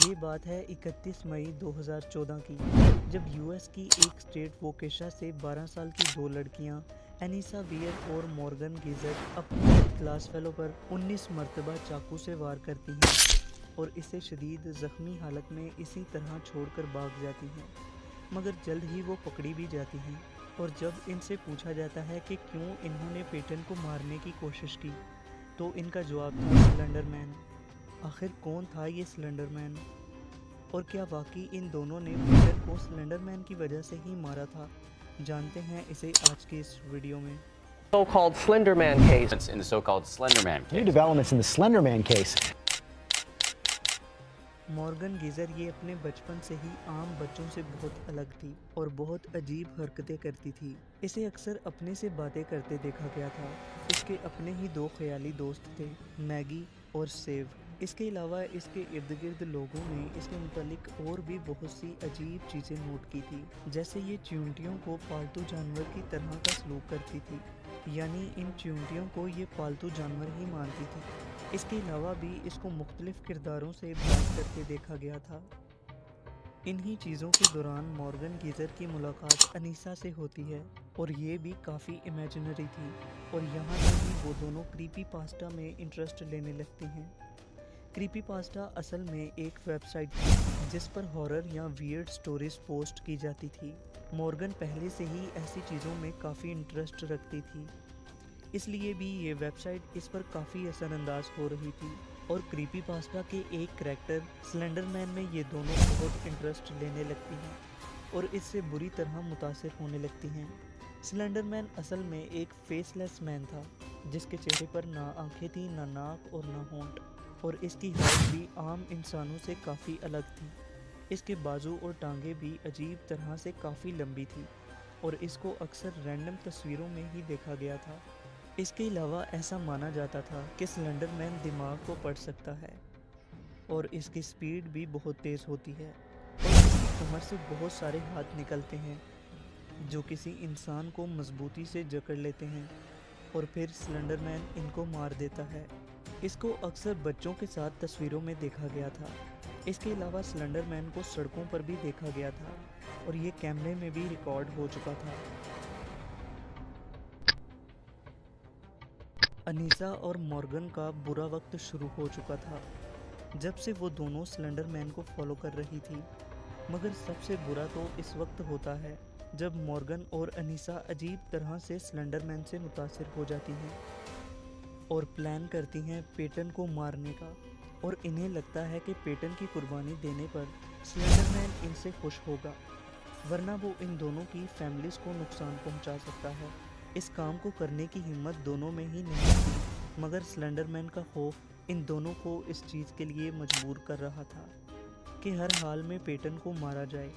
ये बात है 31 मई 2014 की, जब यूएस की एक स्टेट वोकेशा से 12 साल की दो लड़कियां एनिसा वियर और मॉर्गन गीजर अपनी क्लास फेलो पर 19 मरतबा चाकू से वार करती हैं और इसे शदीद ज़ख्मी हालत में इसी तरह छोड़कर भाग जाती हैं। मगर जल्द ही वो पकड़ी भी जाती हैं और जब इनसे पूछा जाता है कि क्यों इन्होंने पेटन को मारने की कोशिश की, तो इनका जवाब था स्लेंडरमैन। आखिर कौन था ये स्लेंडरमैन, और क्या वाकई इन दोनों ने पीटर को स्लेंडरमैन की वजह से ही मारा था? जानते हैं इसे आज के इस वीडियो में। So-called Slenderman case. In the so-called Slenderman New case. developments in the Slenderman case. Morgan geyser ये अपने बचपन से ही आम बच्चों से बहुत अलग थी और बहुत अजीब हरकतें करती थी। इसे अक्सर अपने से बातें करते देखा गया था। इसके अपने ही दो ख्याली दोस्त थे, मैगी और सेव। इसके अलावा इसके इर्द गिर्द लोगों ने इसके मुतालिक और भी बहुत सी अजीब चीज़ें नोट की थी, जैसे ये चींटियों को पालतू जानवर की तरह का सलूक करती थी, यानी इन चींटियों को ये पालतू जानवर ही मानती थी। इसके अलावा भी इसको मुख्तलिफ किरदारों से बात करते देखा गया था। इन्हीं चीज़ों के दौरान मॉर्गन गीजर की मुलाकात अनीसा से होती है और ये भी काफ़ी इमेजिनरी थी, और यहाँ से ही वो दोनों क्रीपी पास्ता में इंटरेस्ट लेने लगती हैं। क्रीपी पास्ता असल में एक वेबसाइट थी जिस पर हॉरर या वियर्ड स्टोरीज पोस्ट की जाती थी। मॉर्गन पहले से ही ऐसी चीज़ों में काफ़ी इंटरेस्ट रखती थी, इसलिए भी ये वेबसाइट इस पर काफ़ी असरअंदाज हो रही थी, और क्रीपी पास्ता के एक करैक्टर स्लेंडरमैन में ये दोनों बहुत इंटरेस्ट लेने लगती हैं और इससे बुरी तरह मुतासिर होने लगती हैं। स्लेंडरमैन असल में एक फेसलेस मैन था, जिसके चेहरे पर ना आंखें थी, ना नाक और ना होंठ, और इसकी हाइट भी आम इंसानों से काफ़ी अलग थी। इसके बाजू और टांगें भी अजीब तरह से काफ़ी लंबी थी और इसको अक्सर रैंडम तस्वीरों में ही देखा गया था। इसके अलावा ऐसा माना जाता था कि स्लेंडरमैन दिमाग को पढ़ सकता है और इसकी स्पीड भी बहुत तेज़ होती है, और इसकी कमर से बहुत सारे हाथ निकलते हैं जो किसी इंसान को मजबूती से जकड़ लेते हैं और फिर स्लेंडरमैन इनको मार देता है। इसको अक्सर बच्चों के साथ तस्वीरों में देखा गया था। इसके अलावा स्लेंडरमैन को सड़कों पर भी देखा गया था और ये कैमरे में भी रिकॉर्ड हो चुका था। अनीसा और मॉर्गन का बुरा वक्त शुरू हो चुका था जब से वो दोनों स्लेंडरमैन को फॉलो कर रही थी, मगर सबसे बुरा तो इस वक्त होता है जब मॉर्गन और अनीसा अजीब तरह से स्लेंडरमैन से मुतासिर हो जाती हैं और प्लान करती हैं पेटन को मारने का, और इन्हें लगता है कि पेटन की कुर्बानी देने पर स्लेंडरमैन इनसे खुश होगा, वरना वो इन दोनों की फैमिलीज़ को नुकसान पहुंचा सकता है। इस काम को करने की हिम्मत दोनों में ही नहीं थी, मगर स्लेंडरमैन का खौफ इन दोनों को इस चीज़ के लिए मजबूर कर रहा था कि हर हाल में पेटन को मारा जाए,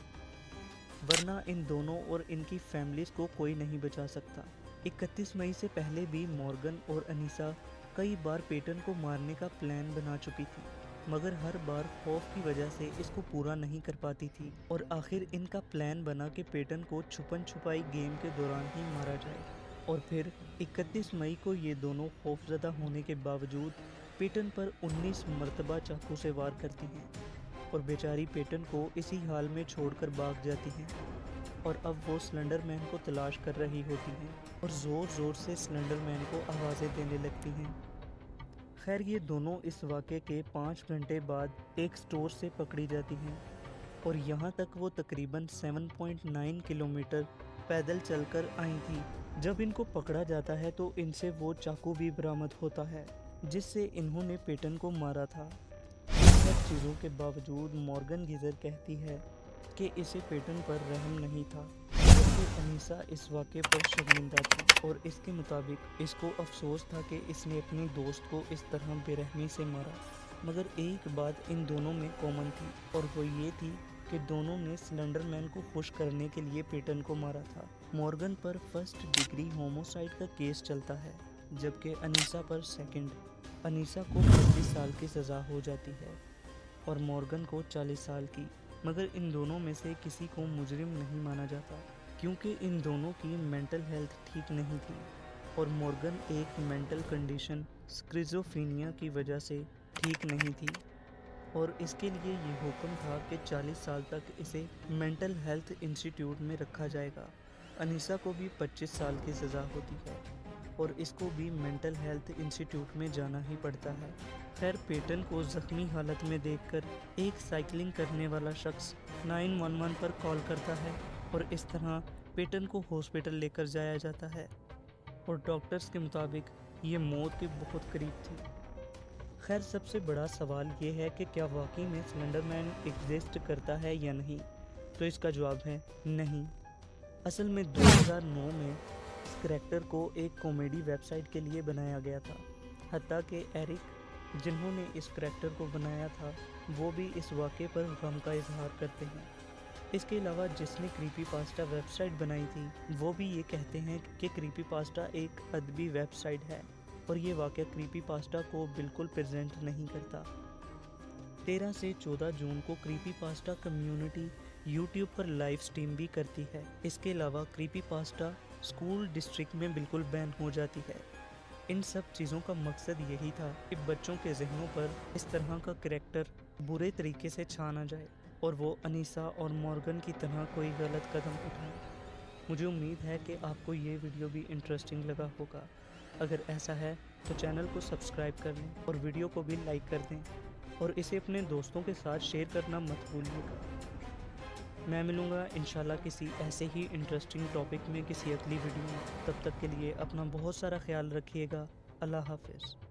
वरना इन दोनों और इनकी फैमिलीज़ को कोई नहीं बचा सकता। 31 मई से पहले भी मॉर्गन और अनीसा कई बार पेटन को मारने का प्लान बना चुकी थी, मगर हर बार खौफ की वजह से इसको पूरा नहीं कर पाती थी, और आखिर इनका प्लान बना कि पेटन को छुपन छुपाई गेम के दौरान ही मारा जाए। और फिर 31 मई को ये दोनों खौफजदा होने के बावजूद पेटन पर 19 मरतबा चाकू से वार करती हैं और बेचारी पेटन को इसी हाल में छोड़कर भाग जाती हैं, और अब वो स्लेंडरमैन को तलाश कर रही होती हैं और ज़ोर ज़ोर से स्लेंडरमैन को आवाज़ें देने लगती हैं। खैर, ये दोनों इस वाक़े के 5 घंटे बाद एक स्टोर से पकड़ी जाती हैं, और यहाँ तक वो तकरीबन 7.9 किलोमीटर पैदल चलकर आई थी। जब इनको पकड़ा जाता है तो इनसे वो चाकू भी बरामद होता है जिससे इन्होंने पेटन को मारा था। इन सब चीज़ों के बावजूद मॉर्गन गीजर कहती है कि इसे पेटन पर रहम नहीं था, जबकि अनीसा इस वाक़े पर शर्मिंदा थी और इसके मुताबिक इसको अफसोस था कि इसने अपनी दोस्त को इस तरह बेरहमी से मारा। मगर एक बात इन दोनों में कॉमन थी, और वो ये थी कि दोनों ने स्लेंडरमैन को खुश करने के लिए पेटन को मारा था। मॉर्गन पर फर्स्ट डिग्री होमोसाइड का केस चलता है, जबकि अनीसा पर सेकंड। अनीसा को 25 साल की सज़ा हो जाती है और मॉर्गन को 40 साल की, मगर इन दोनों में से किसी को मुजरिम नहीं माना जाता क्योंकि इन दोनों की मेंटल हेल्थ ठीक नहीं थी, और मॉर्गन एक मेंटल कंडीशन स्किज़ोफ्रेनिया की वजह से ठीक नहीं थी। और इसके लिए ये हुक्म था कि 40 साल तक इसे मेंटल हेल्थ इंस्टीट्यूट में रखा जाएगा। अनीसा को भी 25 साल की सज़ा होती है और इसको भी मेंटल हेल्थ इंस्टीट्यूट में जाना ही पड़ता है। खैर, पेटन को ज़ख्मी हालत में देखकर एक साइकिलिंग करने वाला शख्स 911 पर कॉल करता है और इस तरह पेटन को हॉस्पिटल लेकर जाया जाता है और डॉक्टर्स के मुताबिक ये मौत के बहुत करीब थी। खैर, सबसे बड़ा सवाल ये है कि क्या वाकई में स्लेंडरमैन एग्जिस्ट करता है या नहीं। तो इसका जवाब है नहीं। असल में 2009 में इस करैक्टर को एक कॉमेडी वेबसाइट के लिए बनाया गया था। हत्ता कि एरिक, जिन्होंने इस करैक्टर को बनाया था, वो भी इस वाक़े पर गम का इजहार करते हैं। इसके अलावा जिसने क्रीपीपास्टा वेबसाइट बनाई थी, वो भी ये कहते हैं कि क्रीपीपास्टा एक अदबी वेबसाइट है और ये वाक़या क्रीपीपास्टा को बिल्कुल प्रेजेंट नहीं करता। 13 से 14 जून को क्रीपीपास्टा कम्युनिटी यूट्यूब पर लाइव स्ट्रीम भी करती है। इसके अलावा क्रीपीपास्टा स्कूल डिस्ट्रिक्ट में बिल्कुल बैन हो जाती है। इन सब चीज़ों का मकसद यही था कि बच्चों के जहनों पर इस तरह का करैक्टर बुरे तरीके से छा ना जाए और वो अनीसा और मॉर्गन की तरह कोई गलत कदम उठाएं। मुझे उम्मीद है कि आपको ये वीडियो भी इंटरेस्टिंग लगा होगा। अगर ऐसा है तो चैनल को सब्सक्राइब कर लें और वीडियो को भी लाइक कर दें और इसे अपने दोस्तों के साथ शेयर करना मत भूलिएगा। मैं मिलूँगा इंशाल्लाह किसी ऐसे ही इंटरेस्टिंग टॉपिक में किसी अगली वीडियो में। तब तक के लिए अपना बहुत सारा ख्याल रखिएगा। अल्लाह हाफ़िज़।